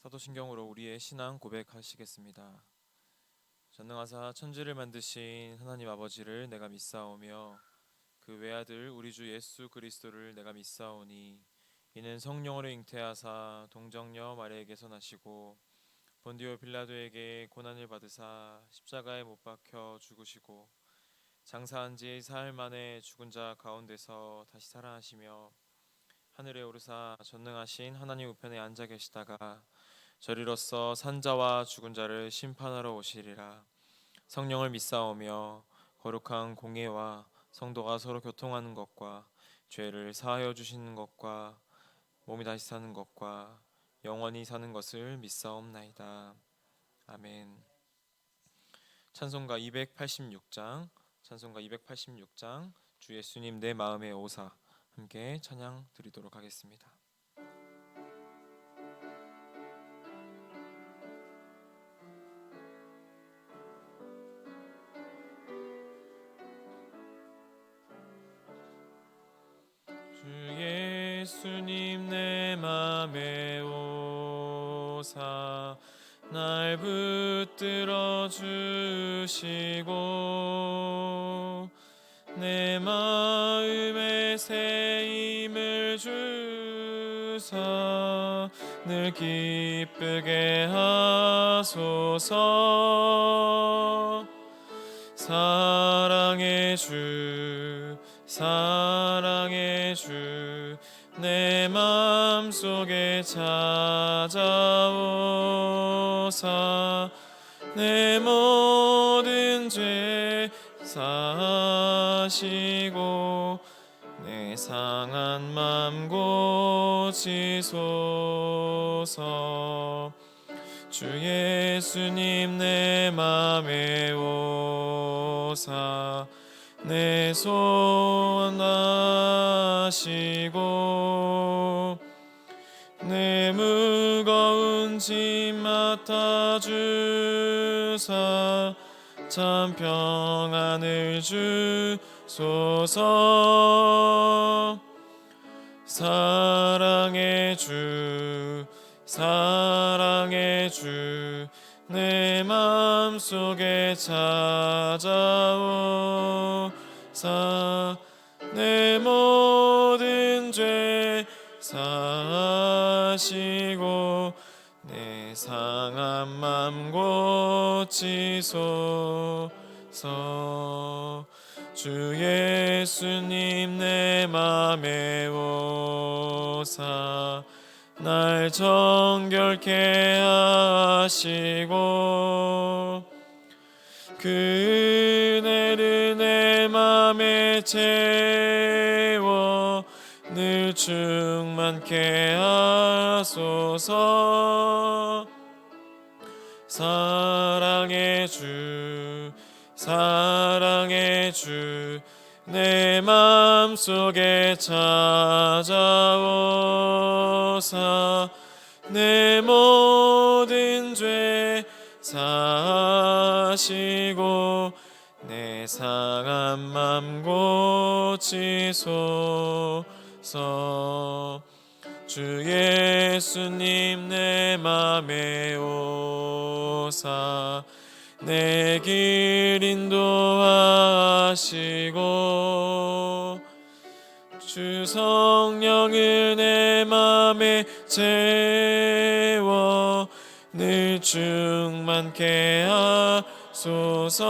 사도신경으로 우리의 신앙 고백하시겠습니다. 전능하사 천지를 만드신 하나님 아버지를 내가 믿사오며 그 외아들 우리 주 예수 그리스도를 내가 믿사오니 이는 성령으로 잉태하사 동정녀 마리아에게서 나시고 본디오 빌라도에게 고난을 받으사 십자가에 못 박혀 죽으시고 장사한 지 사흘 만에 죽은 자 가운데서 다시 살아나시며 하늘에 오르사 전능하신 하나님 우편에 앉아 계시다가 저리로서 산자와 죽은 자를 심판하러 오시리라. 성령을 믿사오며 거룩한 공예와 성도가 서로 교통하는 것과 죄를 사하여 주시는 것과 몸이 다시 사는 것과 영원히 사는 것을 믿사옵나이다. 아멘. 찬송가 286장 주 예수님 내 마음의 오사 함께 찬양 드리도록 하겠습니다. 주 예수님 내 맘에 오사 날 붙들어 주시고 내 마음에 새 힘을 주사 늘 기쁘게 하소서. 사랑의 주 내 맘속에 찾아오사 내 모든 죄 사하시고 내 상한 맘 고치소서. 주 예수님 내 맘에 오사 내 소원 아시고 내 무거운 짐 맡아주사 참 평안을 주소서. 사랑의 주 내 맘속에 찾아오사 내 모든 죄 사하시고 내 상한 맘 고치소서. 주 예수님 내 맘에 오사 날 정결케 하시고 그 은혜를 내 맘에 채워 늘 충만케 하소서. 사랑의 주 내 맘속에 찾아오사 내 모든 죄 사하시고 내 상한 맘 고치소서. 주 예수님 내 맘에 오사 내 길 인도하시고 주 성령을 내 맘에 채워 늘 충만케 하소서.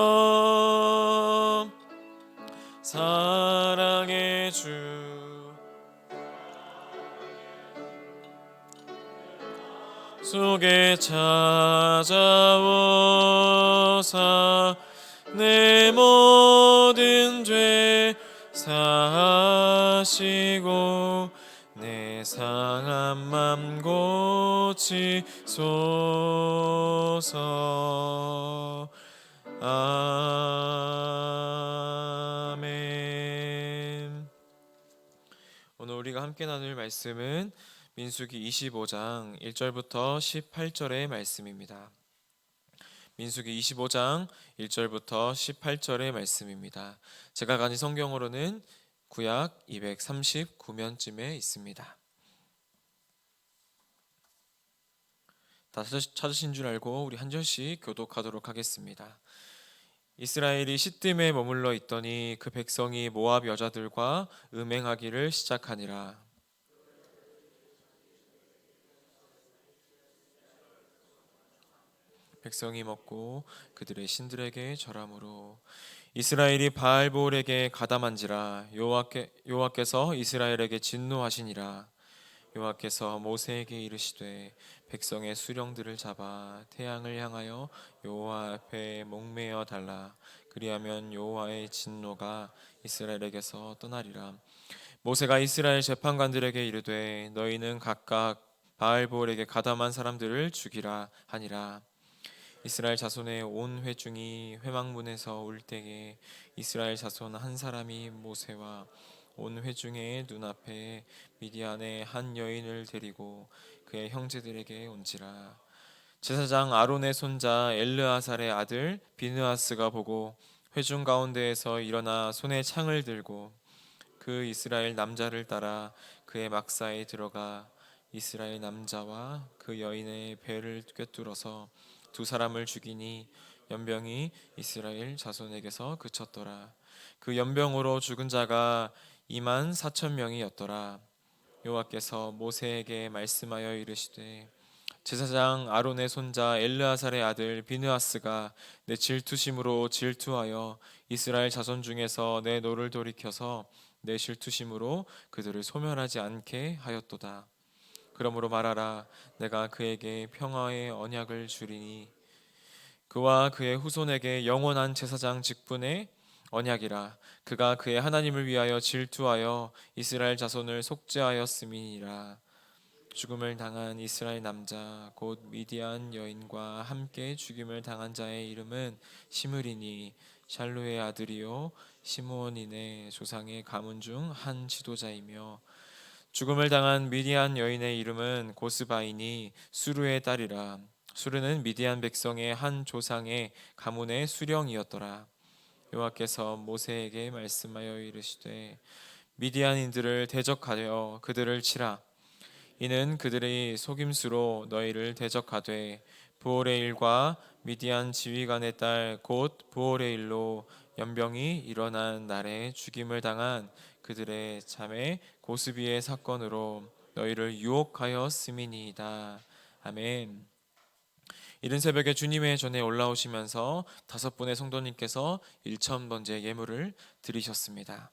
사랑의 주 속에 찾아오사 내 모든 죄 사하시고 내 상한 맘 고치소서. 아멘. 오늘 우리가 함께 나눌 말씀은 민수기 25장 1절부터 18절의 말씀입니다. 민수기 25장 1절부터 18절의 말씀입니다. 제가 가진 성경으로는 구약 239면쯤에 있습니다. 다 찾으신 줄 알고 우리 한 절씩 교독하도록 하겠습니다. 이스라엘이 시딤에 머물러 있더니 그 백성이 모압 여자들과 음행하기를 시작하니라. 백성이 먹고 그들의 신들에게 절함으로 이스라엘이 바알볼에게 가담한지라. 여호와께서 이스라엘에게 진노하시니라. 여호와께서 모세에게 이르시되 백성의 수령들을 잡아 태양을 향하여 여호와 앞에 목매어 달라. 그리하면 여호와의 진노가 이스라엘에게서 떠나리라. 모세가 이스라엘 재판관들에게 이르되 너희는 각각 바알볼에게 가담한 사람들을 죽이라 하니라. 이스라엘 자손의 온 회중이 회막문에서 올 때에 이스라엘 자손 한 사람이 모세와 온 회중의 눈앞에 미디안의 한 여인을 데리고 그의 형제들에게 온지라. 제사장 아론의 손자 엘르아살의 아들 비느하스가 보고 회중 가운데에서 일어나 손에 창을 들고 그 이스라엘 남자를 따라 그의 막사에 들어가 이스라엘 남자와 그 여인의 배를 꿰뚫어서 두 사람을 죽이니 연병이 이스라엘 자손에게서 그쳤더라. 그 연병으로 죽은 자가 2만 4천 명이었더라. 여호와께서 모세에게 말씀하여 이르시되 제사장 아론의 손자 엘르아살의 아들 비느하스가 내 질투심으로 질투하여 이스라엘 자손 중에서 내 노를 돌이켜서 내 질투심으로 그들을 소멸하지 않게 하였도다. 그러므로 말하라. 내가 그에게 평화의 언약을 주리니 그와 그의 후손에게 영원한 제사장 직분의 언약이라. 그가 그의 하나님을 위하여 질투하여 이스라엘 자손을 속죄하였음이니라. 죽음을 당한 이스라엘 남자 곧 미디안 여인과 함께 죽임을 당한 자의 이름은 시므리니 샬루의 아들이요 시므온인의 조상의 가문 중 한 지도자이며 죽음을 당한 미디안 여인의 이름은 고스바이니 수르의 딸이라. 수르는 미디안 백성의 한 조상의 가문의 수령이었더라. 여호와께서 모세에게 말씀하여 이르시되 미디안인들을 대적하여 그들을 치라. 이는 그들의 속임수로 너희를 대적하되 부오레일과 미디안 지휘관의 딸 곧 부오레일로 연병이 일어난 날에 죽임을 당한 그들의 자매 고스비의 사건으로 너희를 유혹하였음이니이다. 아멘. 이른 새벽에 주님의 전에 올라오시면서 5분의 성도님께서 1,000번째 예물을 드리셨습니다.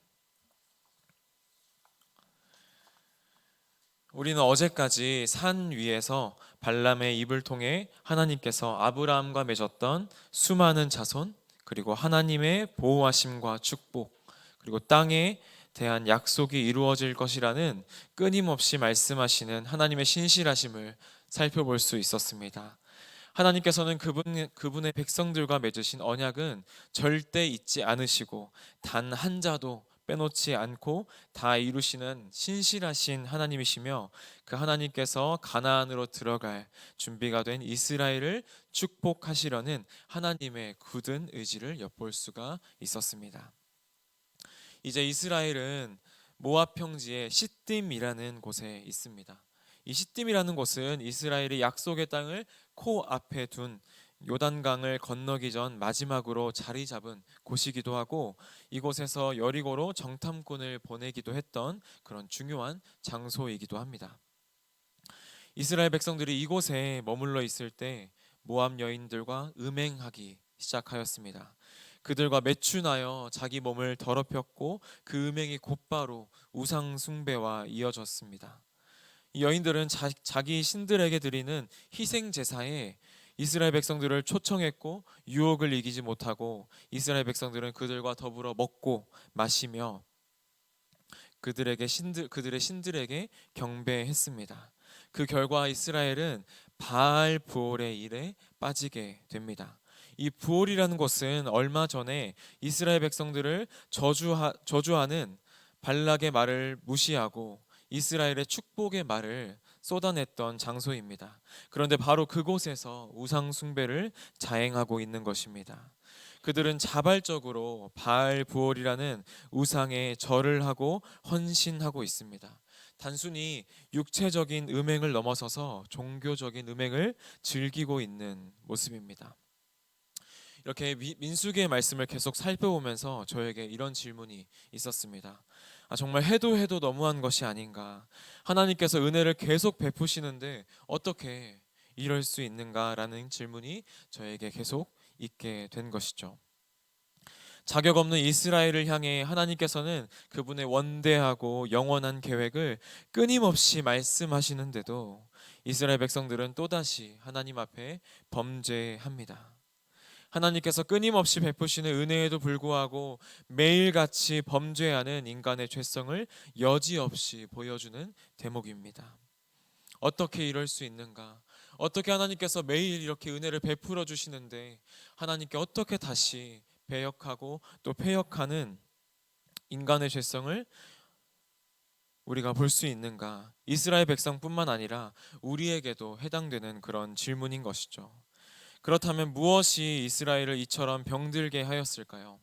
우리는 어제까지 산 위에서 발람의 입을 통해 하나님께서 아브라함과 맺었던 수많은 자손, 그리고 하나님의 보호하심과 축복, 그리고 땅에 대한 약속이 이루어질 것이라는 끊임없이 말씀하시는 하나님의 신실하심을 살펴볼 수 있었습니다. 하나님께서는 그분의 백성들과 맺으신 언약은 절대 잊지 않으시고 단 한 자도 빼놓지 않고 다 이루시는 신실하신 하나님이시며, 그 하나님께서 가나안으로 들어갈 준비가 된 이스라엘을 축복하시려는 하나님의 굳은 의지를 엿볼 수가 있었습니다. 이제 이스라엘은 모압 평지의 시딤이라는 곳에 있습니다. 이 시딤이라는 곳은 이스라엘이 약속의 땅을 코앞에 둔 요단강을 건너기 전 마지막으로 자리 잡은 곳이기도 하고, 이곳에서 여리고로 정탐꾼을 보내기도 했던 그런 중요한 장소이기도 합니다. 이스라엘 백성들이 이곳에 머물러 있을 때 모압 여인들과 음행하기 시작하였습니다. 그들과 매춘하여 자기 몸을 더럽혔고 그 음행이 곧바로 우상 숭배와 이어졌습니다. 이 여인들은 자기 신들에게 드리는 희생 제사에 이스라엘 백성들을 초청했고 유혹을 이기지 못하고 이스라엘 백성들은 그들과 더불어 먹고 마시며 그들의 신들에게 경배했습니다. 그 결과 이스라엘은 바알 부올의 일에 빠지게 됩니다. 이 부올이라는 곳은 얼마 전에 이스라엘 백성들을 저주하는 발락의 말을 무시하고 이스라엘의 축복의 말을 쏟아냈던 장소입니다. 그런데 바로 그곳에서 우상 숭배를 자행하고 있는 것입니다. 그들은 자발적으로 바알 부올이라는 우상에 절을 하고 헌신하고 있습니다. 단순히 육체적인 음행을 넘어서서 종교적인 음행을 즐기고 있는 모습입니다. 이렇게 민수기의 말씀을 계속 살펴보면서 저에게 이런 질문이 있었습니다. 정말 해도 해도 너무한 것이 아닌가? 하나님께서 은혜를 계속 베푸시는데 어떻게 이럴 수 있는가라는 질문이 저에게 계속 있게 된 것이죠. 자격 없는 이스라엘을 향해 하나님께서는 그분의 원대하고 영원한 계획을 끊임없이 말씀하시는데도 이스라엘 백성들은 또다시 하나님 앞에 범죄합니다. 하나님께서 끊임없이 베푸시는 은혜에도 불구하고 매일같이 범죄하는 인간의 죄성을 여지없이 보여주는 대목입니다. 어떻게 이럴 수 있는가? 어떻게 하나님께서 매일 이렇게 은혜를 베풀어 주시는데 하나님께 어떻게 다시 배역하고 또 패역하는 인간의 죄성을 우리가 볼 수 있는가? 이스라엘 백성뿐만 아니라 우리에게도 해당되는 그런 질문인 것이죠. 그렇다면 무엇이 이스라엘을 이처럼 병들게 하였을까요?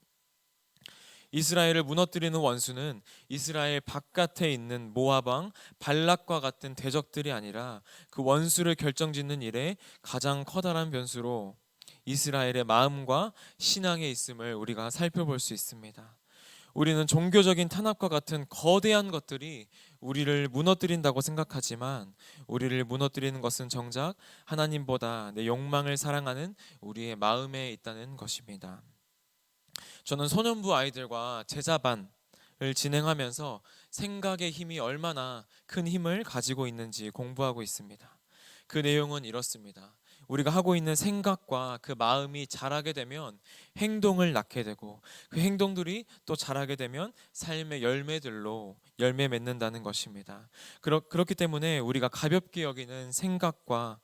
이스라엘을 무너뜨리는 원수는 이스라엘 바깥에 있는 모압 왕 발락과 같은 대적들이 아니라 그 원수를 결정짓는 일에 가장 커다란 변수로 이스라엘의 마음과 신앙에 있음을 우리가 살펴볼 수 있습니다. 우리는 종교적인 탄압과 같은 거대한 것들이 우리를 무너뜨린다고 생각하지만 우리를 무너뜨리는 것은 정작 하나님보다 내 욕망을 사랑하는 우리의 마음에 있다는 것입니다. 저는 소년부 아이들과 제자반을 진행하면서 생각의 힘이 얼마나 큰 힘을 가지고 있는지 공부하고 있습니다. 그 내용은 이렇습니다. 우리가 하고 있는 생각과 그 마음이 자라게 되면 행동을 낳게 되고 그 행동들이 또 자라게 되면 삶의 열매들로 열매 맺는다는 것입니다. 그렇기 때문에 우리가 가볍게 여기는 생각과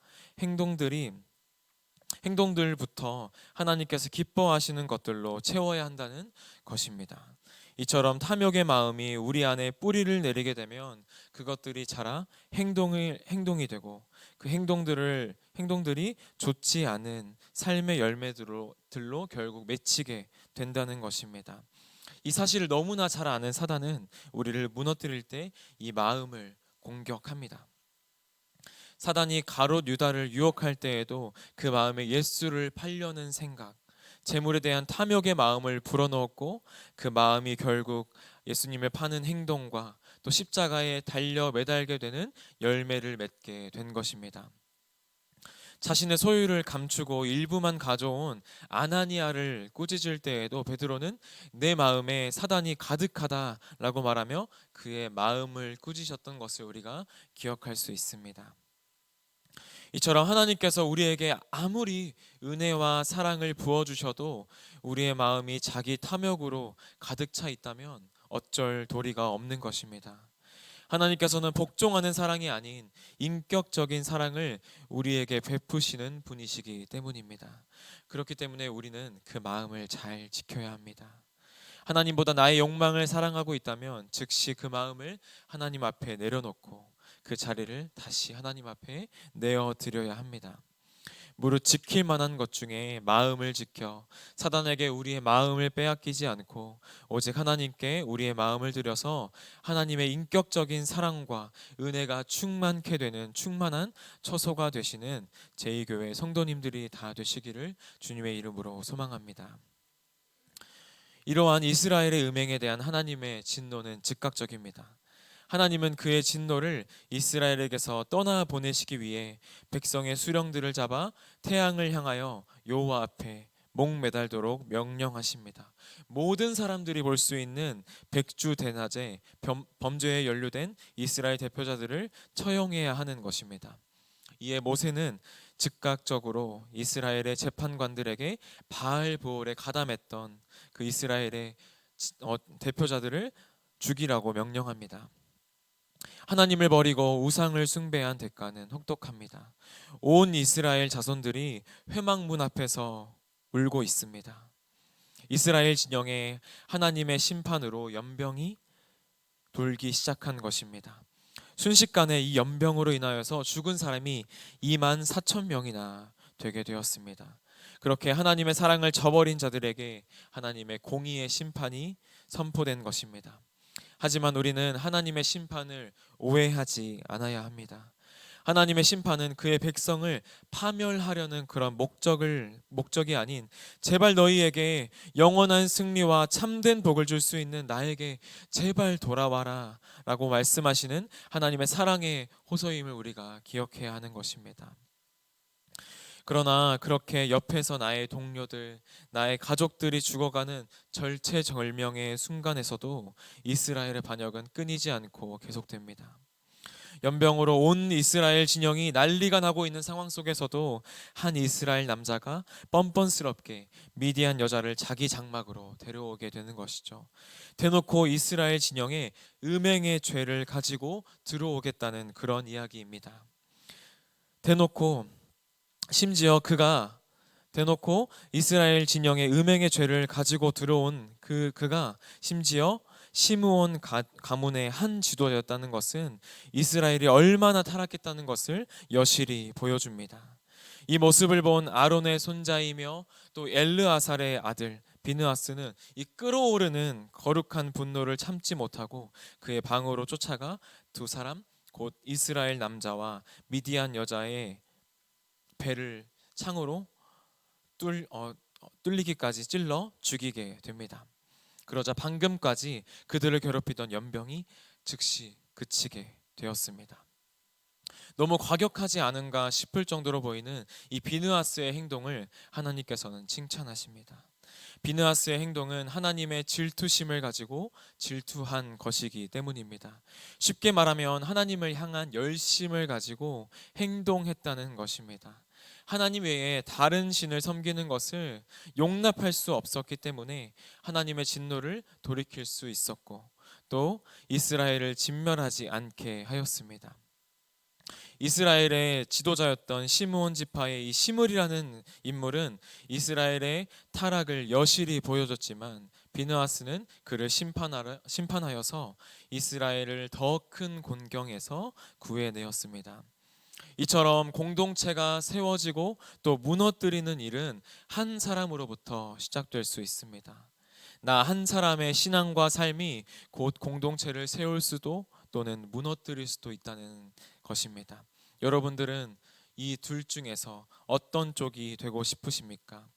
행동들부터 하나님께서 기뻐하시는 것들로 채워야 한다는 것입니다. 이처럼 탐욕의 마음이 우리 안에 뿌리를 내리게 되면 그것들이 자라 행동이 되고 그 행동들이 좋지 않은 삶의 열매들로 결국 맺히게 된다는 것입니다. 이 사실을 너무나 잘 아는 사단은 우리를 무너뜨릴 때 이 마음을 공격합니다. 사단이 가롯 유다를 유혹할 때에도 그 마음에 예수를 팔려는 생각, 재물에 대한 탐욕의 마음을 불어넣었고 그 마음이 결국 예수님을 파는 행동과 또 십자가에 달려 매달게 되는 열매를 맺게 된 것입니다. 자신의 소유를 감추고 일부만 가져온 아나니아를 꾸짖을 때에도 베드로는 내 마음에 사단이 가득하다라고 말하며 그의 마음을 꾸짖었던 것을 우리가 기억할 수 있습니다. 이처럼 하나님께서 우리에게 아무리 은혜와 사랑을 부어주셔도 우리의 마음이 자기 탐욕으로 가득 차 있다면 어쩔 도리가 없는 것입니다. 하나님께서는 복종하는 사랑이 아닌 인격적인 사랑을 우리에게 베푸시는 분이시기 때문입니다. 그렇기 때문에 우리는 그 마음을 잘 지켜야 합니다. 하나님보다 나의 욕망을 사랑하고 있다면 즉시 그 마음을 하나님 앞에 내려놓고 그 자리를 다시 하나님 앞에 내어드려야 합니다. 무릇 지킬 만한 것 중에 마음을 지켜 사단에게 우리의 마음을 빼앗기지 않고 오직 하나님께 우리의 마음을 드려서 하나님의 인격적인 사랑과 은혜가 충만케 되는 충만한 처소가 되시는 제2교회 성도님들이 다 되시기를 주님의 이름으로 소망합니다. 이러한 이스라엘의 음행에 대한 하나님의 진노는 즉각적입니다. 하나님은 그의 진노를 이스라엘에게서 떠나 보내시기 위해 백성의 수령들을 잡아 태양을 향하여 여호와 앞에 목매달도록 명령하십니다. 모든 사람들이 볼 수 있는 백주대낮에 범죄에 연루된 이스라엘 대표자들을 처형해야 하는 것입니다. 이에 모세는 즉각적으로 이스라엘의 재판관들에게 바알보올에 가담했던 그 이스라엘의 대표자들을 죽이라고 명령합니다. 하나님을 버리고 우상을 숭배한 대가는 혹독합니다. 온 이스라엘 자손들이 회막문 앞에서 울고 있습니다. 이스라엘 진영에 하나님의 심판으로 연병이 돌기 시작한 것입니다. 순식간에 이 연병으로 인하여서 죽은 사람이 24,000명이나 되게 되었습니다. 그렇게 하나님의 사랑을 저버린 자들에게 하나님의 공의의 심판이 선포된 것입니다. 하지만 우리는 하나님의 심판을 오해하지 않아야 합니다. 하나님의 심판은 그의 백성을 파멸하려는 그런 목적이 아닌 제발 너희에게 영원한 승리와 참된 복을 줄 수 있는 나에게 제발 돌아와라 라고 말씀하시는 하나님의 사랑의 호소임을 우리가 기억해야 하는 것입니다. 그러나 그렇게 옆에서 나의 동료들, 나의 가족들이 죽어가는 절체절명의 순간에서도 이스라엘의 반역은 끊이지 않고 계속됩니다. 연병으로 온 이스라엘 진영이 난리가 나고 있는 상황 속에서도 한 이스라엘 남자가 뻔뻔스럽게 미디안 여자를 자기 장막으로 데려오게 되는 것이죠. 대놓고 이스라엘 진영에 음행의 죄를 가지고 들어오겠다는 그런 이야기입니다. 심지어 대놓고 이스라엘 진영의 음행의 죄를 가지고 들어온 그가 심지어 시므온 가문의 한 지도자였다는 것은 이스라엘이 얼마나 타락했다는 것을 여실히 보여줍니다. 이 모습을 본 아론의 손자이며 또 엘르아살의 아들 비느하스는 이 끓어오르는 거룩한 분노를 참지 못하고 그의 방으로 쫓아가 두 사람 곧 이스라엘 남자와 미디안 여자의 배를 창으로 뚫리기까지 찔러 죽이게 됩니다. 그러자 방금까지 그들을 괴롭히던 연병이 즉시 그치게 되었습니다. 너무 과격하지 않은가 싶을 정도로 보이는 이 비느하스의 행동을 하나님께서는 칭찬하십니다. 비느하스의 행동은 하나님의 질투심을 가지고 질투한 것이기 때문입니다. 쉽게 말하면 하나님을 향한 열심을 가지고 행동했다는 것입니다. 하나님 외에 다른 신을 섬기는 것을 용납할 수 없었기 때문에 하나님의 진노를 돌이킬 수 있었고 또 이스라엘을 진멸하지 않게 하였습니다. 이스라엘의 지도자였던 시므온 지파의 이 시므리라는 인물은 이스라엘의 타락을 여실히 보여줬지만 비느하스는 그를 심판하여서 이스라엘을 더 큰 곤경에서 구해내었습니다. 이처럼 공동체가 세워지고 또 무너뜨리는 일은 한 사람으로부터 시작될 수 있습니다. 나 한 사람의 신앙과 삶이 곧 공동체를 세울 수도 또는 무너뜨릴 수도 있다는 것입니다. 여러분들은 이 둘 중에서 어떤 쪽이 되고 싶으십니까?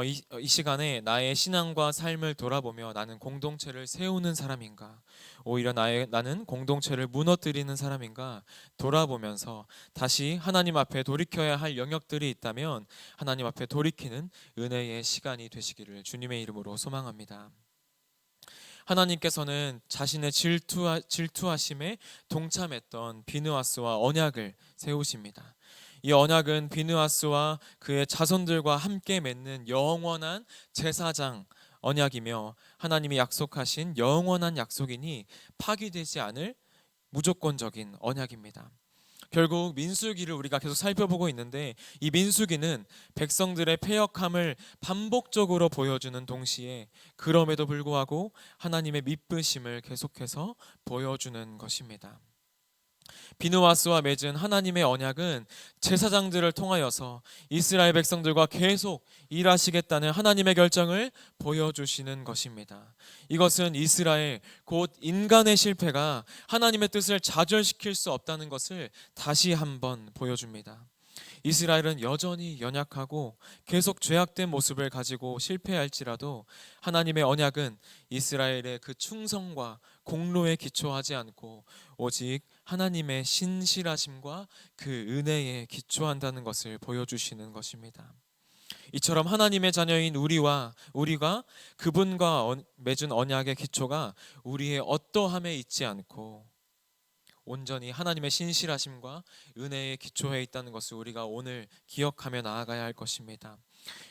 이 시간에 나의 신앙과 삶을 돌아보며 나는 공동체를 세우는 사람인가? 오히려 나는 공동체를 무너뜨리는 사람인가? 돌아보면서 다시 하나님 앞에 돌이켜야 할 영역들이 있다면 하나님 앞에 돌이키는 은혜의 시간이 되시기를 주님의 이름으로 소망합니다. 하나님께서는 자신의 질투하심에 동참했던 비느하스와 언약을 세우십니다. 이 언약은 비느하스와 그의 자손들과 함께 맺는 영원한 제사장 언약이며 하나님이 약속하신 영원한 약속이니 파기되지 않을 무조건적인 언약입니다. 결국 민수기를 우리가 계속 살펴보고 있는데 이 민수기는 백성들의 패역함을 반복적으로 보여주는 동시에 그럼에도 불구하고 하나님의 미쁘심을 계속해서 보여주는 것입니다. 비느하스와 맺은 하나님의 언약은 제사장들을 통하여서 이스라엘 백성들과 계속 일하시겠다는 하나님의 결정을 보여주시는 것입니다. 이것은 이스라엘 곧 인간의 실패가 하나님의 뜻을 좌절시킬 수 없다는 것을 다시 한번 보여줍니다. 이스라엘은 여전히 연약하고 계속 죄악된 모습을 가지고 실패할지라도 하나님의 언약은 이스라엘의 그 충성과 공로에 기초하지 않고 오직 하나님의 신실하심과 그 은혜에 기초한다는 것을 보여주시는 것입니다. 이처럼 하나님의 자녀인 우리가 그분과 맺은 언약의 기초가 우리의 어떠함에 있지 않고 온전히 하나님의 신실하심과 은혜에 기초해 있다는 것을 우리가 오늘 기억하며 나아가야 할 것입니다.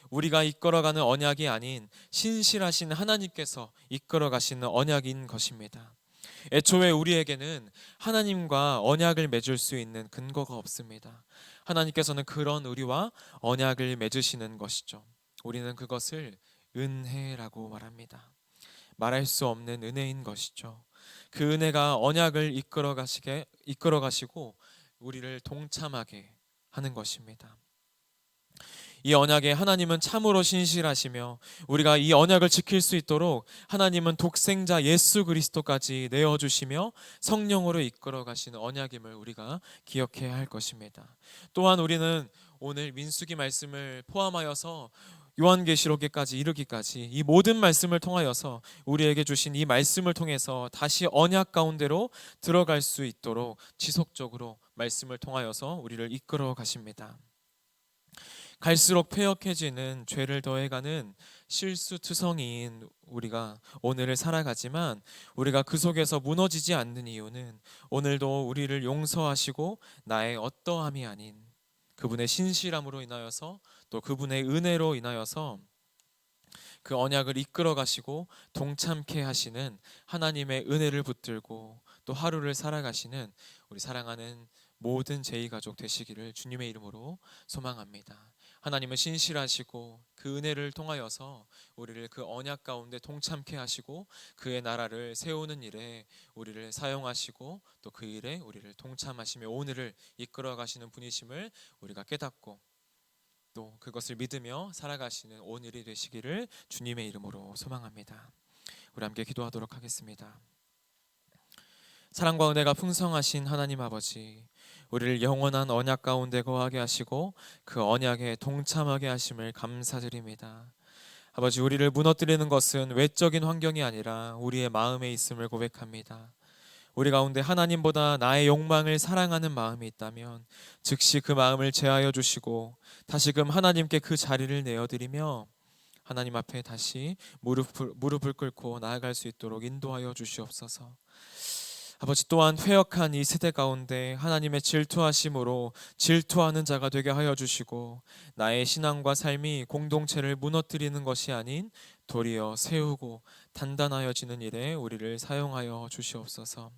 우리가 이끌어가는 언약이 아닌 신실하신 하나님께서 이끌어가시는 언약인 것입니다. 애초에 우리에게는 하나님과 언약을 맺을 수 있는 근거가 없습니다. 하나님께서는 그런 우리와 언약을 맺으시는 것이죠. 우리는 그것을 은혜라고 말합니다. 말할 수 없는 은혜인 것이죠. 그 은혜가 언약을 이끌어 가시고 우리를 동참하게 하는 것입니다. 이 언약에 하나님은 참으로 신실하시며 우리가 이 언약을 지킬 수 있도록 하나님은 독생자 예수 그리스도까지 내어주시며 성령으로 이끌어 가시는 언약임을 우리가 기억해야 할 것입니다. 또한 우리는 오늘 민수기 말씀을 포함하여서 요한계시록에까지 이르기까지 이 모든 말씀을 통하여서 우리에게 주신 이 말씀을 통해서 다시 언약 가운데로 들어갈 수 있도록 지속적으로 말씀을 통하여서 우리를 이끌어 가십니다. 갈수록 폐역해지는 죄를 더해가는 실수투성이인 우리가 오늘을 살아가지만 우리가 그 속에서 무너지지 않는 이유는 오늘도 우리를 용서하시고 나의 어떠함이 아닌 그분의 신실함으로 인하여서 또 그분의 은혜로 인하여서 그 언약을 이끌어 가시고 동참케 하시는 하나님의 은혜를 붙들고 또 하루를 살아가시는 우리 사랑하는 모든 제2가족 되시기를 주님의 이름으로 소망합니다. 하나님은 신실하시고 그 은혜를 통하여서 우리를 그 언약 가운데 동참케 하시고 그의 나라를 세우는 일에 우리를 사용하시고 또 그 일에 우리를 동참하시며 오늘을 이끌어 가시는 분이심을 우리가 깨닫고 또 그것을 믿으며 살아가시는 오늘이 되시기를 주님의 이름으로 소망합니다. 우리 함께 기도하도록 하겠습니다. 사랑과 은혜가 풍성하신 하나님 아버지, 우리를 영원한 언약 가운데 거하게 하시고 그 언약에 동참하게 하심을 감사드립니다. 아버지, 우리를 무너뜨리는 것은 외적인 환경이 아니라 우리의 마음에 있음을 고백합니다. 우리 가운데 하나님보다 나의 욕망을 사랑하는 마음이 있다면 즉시 그 마음을 제하여 주시고 다시금 하나님께 그 자리를 내어드리며 하나님 앞에 다시 무릎을 꿇고 나아갈 수 있도록 인도하여 주시옵소서. 아버지, 또한 회역한 이 세대 가운데 하나님의 질투하심으로 질투하는 자가 되게 하여 주시고 나의 신앙과 삶이 공동체를 무너뜨리는 것이 아닌 도리어 세우고 단단하여지는 일에 우리를 사용하여 주시옵소서.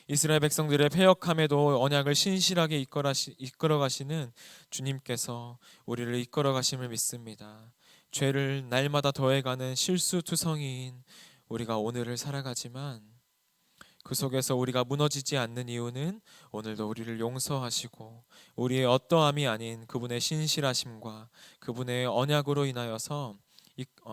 이스라엘 백성들의 패역함에도 언약을 신실하게 이끌어 가시는 주님께서 우리를 이끌어 가심을 믿습니다. 죄를 날마다 더해가는 실수투성이인 우리가 오늘을 살아가지만 그 속에서 우리가 무너지지 않는 이유는 오늘도 우리를 용서하시고 우리의 어떠함이 아닌 그분의 신실하심과 그분의 언약으로 인하여서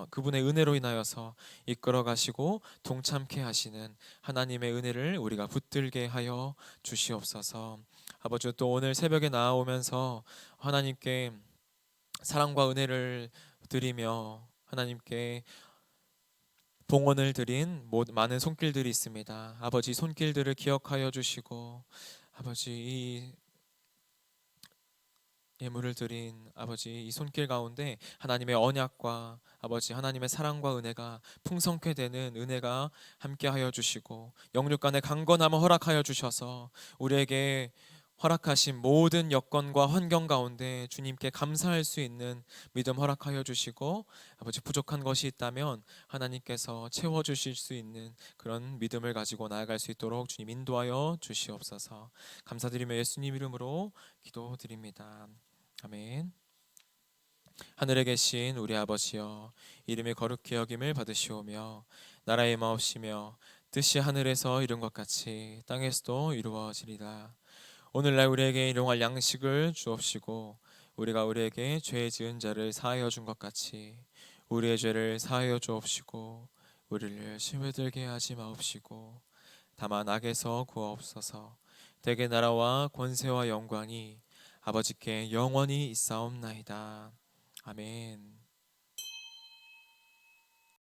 그분의 은혜로 인하여서 이끌어 가시고 동참케 하시는 하나님의 은혜를 우리가 붙들게 하여 주시옵소서. 아버지, 또 오늘 새벽에 나아오면서 하나님께 사랑과 은혜를 드리며 하나님께 봉헌을 드린 많은 손길들이 있습니다. 아버지, 손길들을 기억하여 주시고 아버지, 이 예물을 드린 아버지 이 손길 가운데 하나님의 언약과 아버지 하나님의 사랑과 은혜가 풍성케 되는 은혜가 함께하여 주시고 영육 간의 강건함을 허락하여 주셔서 우리에게 허락하신 모든 여건과 환경 가운데 주님께 감사할 수 있는 믿음 허락하여 주시고 아버지 부족한 것이 있다면 하나님께서 채워주실 수 있는 그런 믿음을 가지고 나아갈 수 있도록 주님 인도하여 주시옵소서. 감사드리며 예수님 이름으로 기도드립니다. 아멘. 하늘에 계신 우리 아버지여, 이름이 거룩히 여김을 받으시오며 나라의 마옵시며 뜻이 하늘에서 이룬 것 같이 땅에서도 이루어지리다. 오늘날 우리에게 일용할 양식을 주옵시고 우리가 우리에게 죄 지은 자를 사하여 준 것 같이 우리의 죄를 사하여 주옵시고 우리를 시험에 들게 하지 마옵시고 다만 악에서 구하옵소서. 대개 나라와 권세와 영광이 아버지께 영원히 있사옵나이다. 아멘.